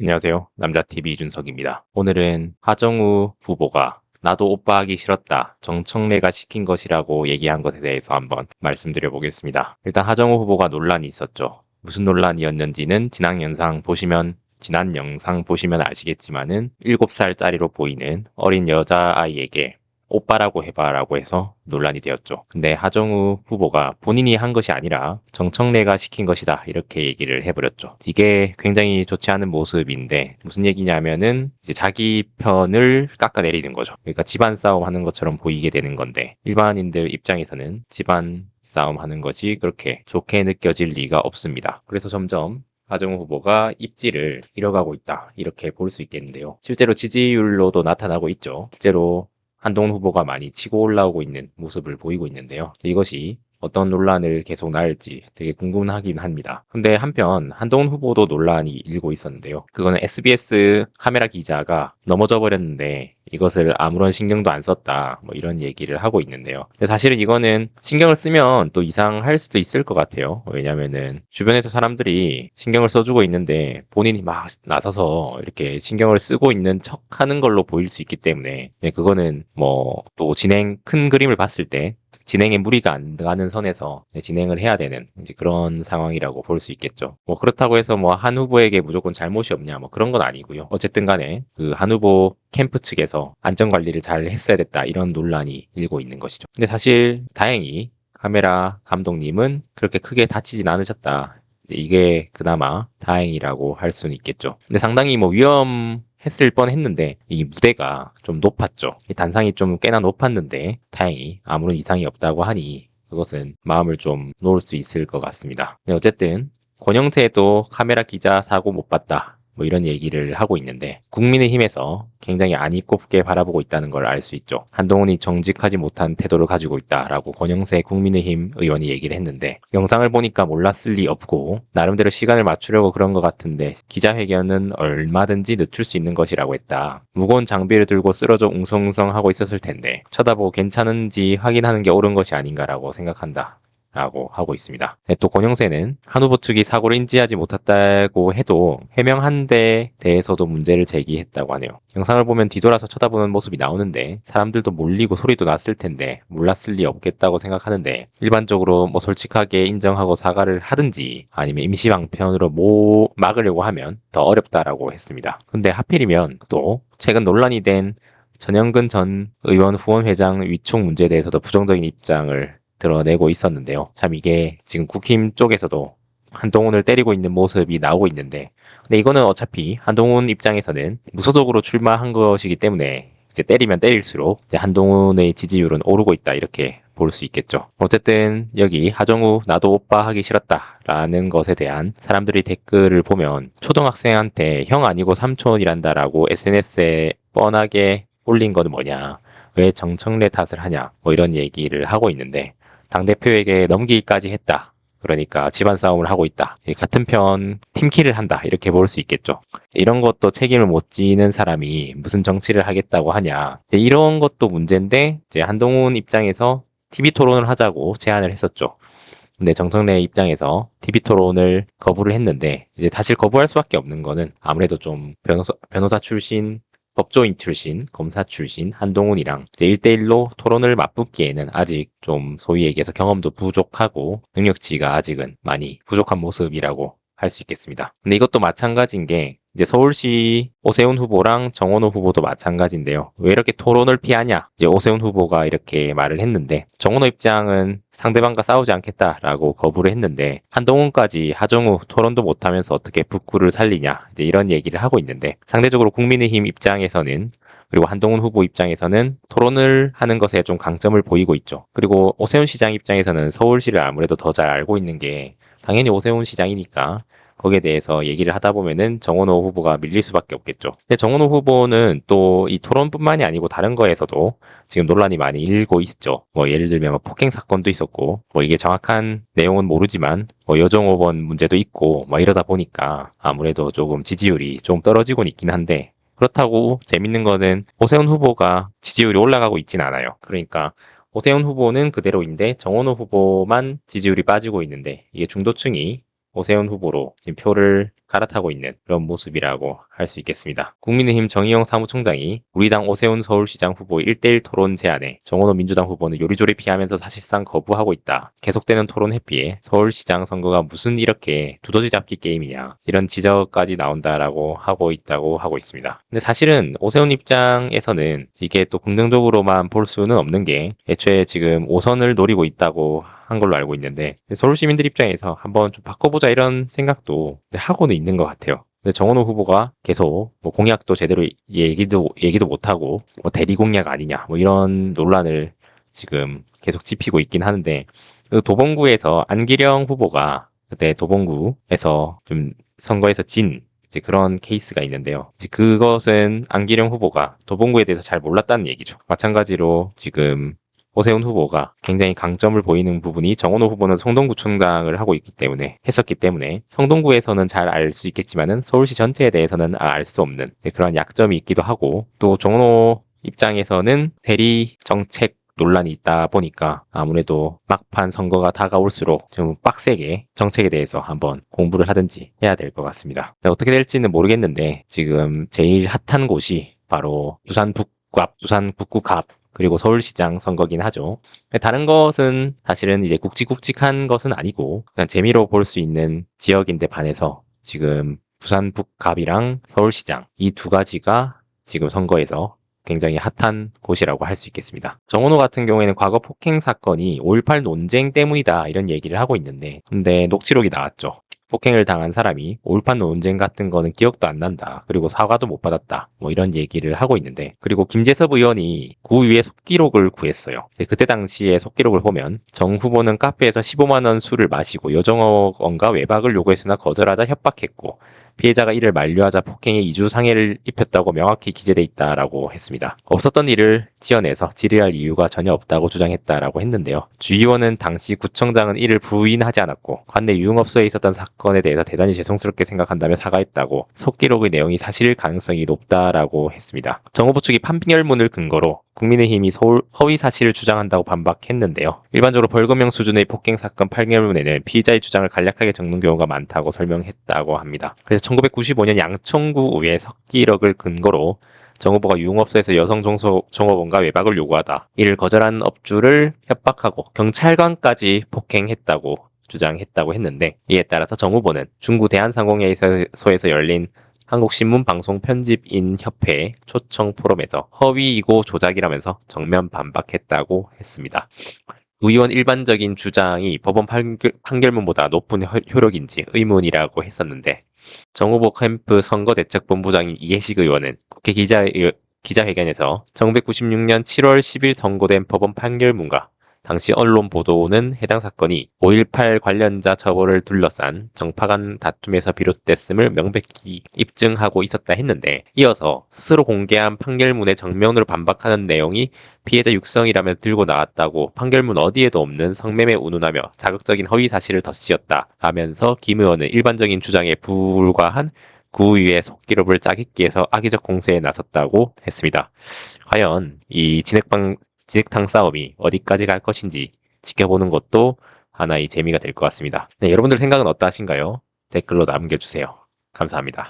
안녕하세요. 남자TV 이준석입니다. 오늘은 하정우 후보가 나도 오빠 하기 싫었다. 정청래가 시킨 것이라고 얘기한 것에 대해서 한번 말씀드려 보겠습니다. 일단 하정우 후보가 논란이 있었죠. 무슨 논란이었는지는 지난 영상 보시면 아시겠지만은 7살짜리로 보이는 어린 여자아이에게 오빠라고 해봐라고 해서 논란이 되었죠. 근데 하정우 후보가 본인이 한 것이 아니라 정청래가 시킨 것이다 이렇게 얘기를 해버렸죠. 이게 굉장히 좋지 않은 모습인데 무슨 얘기냐면은 이제 자기 편을 깎아내리는 거죠. 그러니까 집안 싸움 하는 것처럼 보이게 되는 건데 일반인들 입장에서는 집안 싸움 하는 것이 그렇게 좋게 느껴질 리가 없습니다. 그래서 점점 하정우 후보가 입지를 잃어가고 있다 이렇게 볼 수 있겠는데요. 실제로 지지율로도 나타나고 있죠. 실제로 한동훈 후보가 많이 치고 올라오고 있는 모습을 보이고 있는데요. 이것이 어떤 논란을 계속 낳을지 되게 궁금하긴 합니다. 근데 한편 한동훈 후보도 논란이 일고 있었는데요. 그거는 SBS 카메라 기자가 넘어져 버렸는데 이것을 아무런 신경도 안 썼다 뭐 이런 얘기를 하고 있는데요. 근데 사실은 이거는 신경을 쓰면 또 이상할 수도 있을 것 같아요. 왜냐면은 주변에서 사람들이 신경을 써주고 있는데 본인이 막 나서서 이렇게 신경을 쓰고 있는 척 하는 걸로 보일 수 있기 때문에 그거는 뭐 또 큰 그림을 봤을 때 진행에 무리가 안 가는 선에서 진행을 해야 되는 이제 그런 상황이라고 볼 수 있겠죠. 뭐 그렇다고 해서 뭐 한 후보에게 무조건 잘못이 없냐 뭐 그런 건 아니고요. 어쨌든 간에 그 한 후보 캠프 측에서 안전 관리를 잘 했어야 됐다 이런 논란이 일고 있는 것이죠. 근데 사실 다행히 카메라 감독님은 그렇게 크게 다치진 않으셨다. 이게 그나마 다행이라고 할 수는 있겠죠. 근데 상당히 뭐 위험했을 뻔했는데 이 무대가 좀 높았죠. 이 단상이 좀 꽤나 높았는데 다행히 아무런 이상이 없다고 하니 그것은 마음을 좀 놓을 수 있을 것 같습니다. 네, 어쨌든 권영세도 카메라 기자 사고 못 봤다. 뭐 이런 얘기를 하고 있는데 국민의힘에서 굉장히 안이 꼽게 바라보고 있다는 걸 알 수 있죠. 한동훈이 정직하지 못한 태도를 가지고 있다라고 권영세 국민의힘 의원이 얘기를 했는데 영상을 보니까 몰랐을 리 없고 나름대로 시간을 맞추려고 그런 것 같은데 기자회견은 얼마든지 늦출 수 있는 것이라고 했다. 무거운 장비를 들고 쓰러져 웅성웅성 하고 있었을 텐데 쳐다보고 괜찮은지 확인하는 게 옳은 것이 아닌가라고 생각한다. 라고 하고 있습니다. 또 권영세는 한 후보 측이 사고를 인지하지 못했다고 해도 해명한 데 대해서도 문제를 제기했다고 하네요. 영상을 보면 뒤돌아서 쳐다보는 모습이 나오는데 사람들도 몰리고 소리도 났을 텐데 몰랐을 리 없겠다고 생각하는데 일반적으로 뭐 솔직하게 인정하고 사과를 하든지 아니면 임시방편으로 막으려고 하면 더 어렵다라고 했습니다. 근데 하필이면 또 최근 논란이 된 전영근 전 의원 후원회장 위촉 문제에 대해서도 부정적인 입장을 드러내고 있었는데요. 참 이게 지금 국힘 쪽에서도 한동훈을 때리고 있는 모습이 나오고 있는데 근데 이거는 어차피 한동훈 입장에서는 무소속으로 출마한 것이기 때문에 이제 때리면 때릴수록 이제 한동훈의 지지율은 오르고 있다 이렇게 볼 수 있겠죠. 어쨌든 여기 하정우 나도 오빠 하기 싫었다라는 것에 대한 사람들이 댓글을 보면 초등학생한테 형 아니고 삼촌이란다라고 SNS에 뻔하게 올린 건 뭐냐 왜 정청래 탓을 하냐 뭐 이런 얘기를 하고 있는데 당대표에게 넘기기까지 했다. 그러니까 집안 싸움을 하고 있다. 같은 편 팀킬을 한다. 이렇게 볼 수 있겠죠. 이런 것도 책임을 못 지는 사람이 무슨 정치를 하겠다고 하냐. 이런 것도 문제인데 이제 한동훈 입장에서 TV 토론을 하자고 제안을 했었죠. 근데 정청래 입장에서 TV 토론을 거부를 했는데 이제 사실 거부할 수밖에 없는 거는 아무래도 좀 변호사 출신 법조인 출신, 검사 출신 한동훈이랑 이제 1대1로 토론을 맞붙기에는 아직 좀 소위 얘기해서 경험도 부족하고 능력치가 아직은 많이 부족한 모습이라고 할 수 있겠습니다. 근데 이것도 마찬가지인 게 이제 서울시 오세훈 후보랑 정원호 후보도 마찬가지인데요. 왜 이렇게 토론을 피하냐? 이제 오세훈 후보가 이렇게 말을 했는데 정원호 입장은 상대방과 싸우지 않겠다라고 거부를 했는데 한동훈까지 하정우 토론도 못하면서 어떻게 북구를 살리냐? 이제 이런 얘기를 하고 있는데 상대적으로 국민의힘 입장에서는 그리고 한동훈 후보 입장에서는 토론을 하는 것에 좀 강점을 보이고 있죠. 그리고 오세훈 시장 입장에서는 서울시를 아무래도 더 잘 알고 있는 게 당연히 오세훈 시장이니까 거기에 대해서 얘기를 하다 보면은 정원호 후보가 밀릴 수밖에 없겠죠. 근데 정원호 후보는 또 이 토론뿐만이 아니고 다른 거에서도 지금 논란이 많이 일고 있죠. 뭐 예를 들면 뭐 폭행 사건도 있었고 뭐 이게 정확한 내용은 모르지만 뭐 여종업원 문제도 있고 뭐 이러다 보니까 아무래도 조금 지지율이 좀 떨어지곤 있긴 한데 그렇다고 재밌는 거는 오세훈 후보가 지지율이 올라가고 있진 않아요. 그러니까 오세훈 후보는 그대로인데 정원호 후보만 지지율이 빠지고 있는데 이게 중도층이 오세훈 후보로 지금 표를 갈아타고 있는 그런 모습이라고 할 수 있겠습니다. 국민의힘 정의용 사무총장이 우리 당 오세훈 서울시장 후보 1대1 토론 제안에 정원호 민주당 후보는 요리조리 피하면서 사실상 거부하고 있다. 계속되는 토론 회피에 서울시장 선거가 무슨 이렇게 두더지 잡기 게임이냐, 이런 지적까지 나온다라고 하고 있다고 하고 있습니다. 근데 사실은 오세훈 입장에서는 이게 또 긍정적으로만 볼 수는 없는 게, 애초에 지금 5선을 노리고 있다고 한 걸로 알고 있는데, 서울 시민들 입장에서 한번 좀 바꿔보자 이런 생각도 하고는 있는 것 같아요. 근데 정원호 후보가 계속 뭐 공약도 제대로 얘기도 못하고 뭐 대리 공약 아니냐 뭐 이런 논란을 지금 계속 짚히고 있긴 하는데, 그 도봉구에서 안기령 후보가 그때 도봉구에서 좀 선거에서 진 이제 그런 케이스가 있는데요. 이제 그것은 안기령 후보가 도봉구에 대해서 잘 몰랐다는 얘기죠. 마찬가지로 지금 오세훈 후보가 굉장히 강점을 보이는 부분이, 정원호 후보는 성동구청장을 하고 했었기 때문에 성동구에서는 잘 알 수 있겠지만은 서울시 전체에 대해서는 알 수 없는 그런 약점이 있기도 하고, 또 정원호 입장에서는 대리 정책 논란이 있다 보니까 아무래도 막판 선거가 다가올수록 좀 빡세게 정책에 대해서 한번 공부를 하든지 해야 될 것 같습니다. 어떻게 될지는 모르겠는데, 지금 제일 핫한 곳이 바로 부산 북구 갑, 그리고 서울시장 선거긴 하죠. 다른 것은 사실은 이제 굵직굵직한 것은 아니고 그냥 재미로 볼 수 있는 지역인데 반해서 지금 부산 북갑이랑 서울시장 이 두 가지가 지금 선거에서 굉장히 핫한 곳이라고 할 수 있겠습니다. 정원호 같은 경우에는 과거 폭행 사건이 5.18 논쟁 때문이다 이런 얘기를 하고 있는데, 근데 녹취록이 나왔죠. 폭행을 당한 사람이 5.18 논쟁 같은 거는 기억도 안 난다, 그리고 사과도 못 받았다, 뭐 이런 얘기를 하고 있는데, 그리고 김재섭 의원이 구의회 속기록을 구했어요. 그때 당시에 속기록을 보면 정 후보는 카페에서 15만 원 술을 마시고 여정원과 외박을 요구했으나 거절하자 협박했고, 피해자가 이를 만류하자 폭행에 2주 상해를 입혔다고 명확히 기재돼 있다라고 했습니다. 없었던 일을 지어내서 질의할 이유가 전혀 없다고 주장했다라고 했는데요. 주의원은 당시 구청장은 이를 부인하지 않았고, 관내 유흥업소에 있었던 사건에 대해서 대단히 죄송스럽게 생각한다며 사과했다고, 속기록의 내용이 사실일 가능성이 높다라고 했습니다. 정 후보 측이 판결문을 근거로 국민의힘이 서울 허위 사실을 주장한다고 반박했는데요. 일반적으로 벌금형 수준의 폭행 사건 판결문에는 피의자의 주장을 간략하게 적는 경우가 많다고 설명했다고 합니다. 그래서 1995년 양천구 의회 속기록을 근거로 정 후보가 유흥업소에서 여성 종업원과 외박을 요구하다, 이를 거절한 업주를 협박하고 경찰관까지 폭행했다고 주장했다고 했는데, 이에 따라서 정 후보는 중구 대한상공회의소에서 열린 한국신문방송편집인협회 초청 포럼에서 허위이고 조작이라면서 정면 반박했다고 했습니다. 의원 일반적인 주장이 법원 판결문보다 높은 효력인지 의문이라고 했었는데, 정 후보 캠프 선거대책본부장인 이해식 의원은 국회 기자회견에서 1996년 7월 10일 선고된 법원 판결문과 당시 언론 보도는 해당 사건이 5.18 관련자 처벌을 둘러싼 정파간 다툼에서 비롯됐음을 명백히 입증하고 있었다 했는데, 이어서 스스로 공개한 판결문의 정면으로 반박하는 내용이 피해자 육성이라며 들고 나왔다고 판결문 어디에도 없는 성매매 운운하며 자극적인 허위 사실을 덧씌웠다 라면서 김 의원은 일반적인 주장에 불과한 구의회 속기록을 짜깁기 위해서 악의적 공세에 나섰다고 했습니다. 과연 이 진흙탕 싸움이 어디까지 갈 것인지 지켜보는 것도 하나의 재미가 될 것 같습니다. 네, 여러분들 생각은 어떠하신가요? 댓글로 남겨주세요. 감사합니다.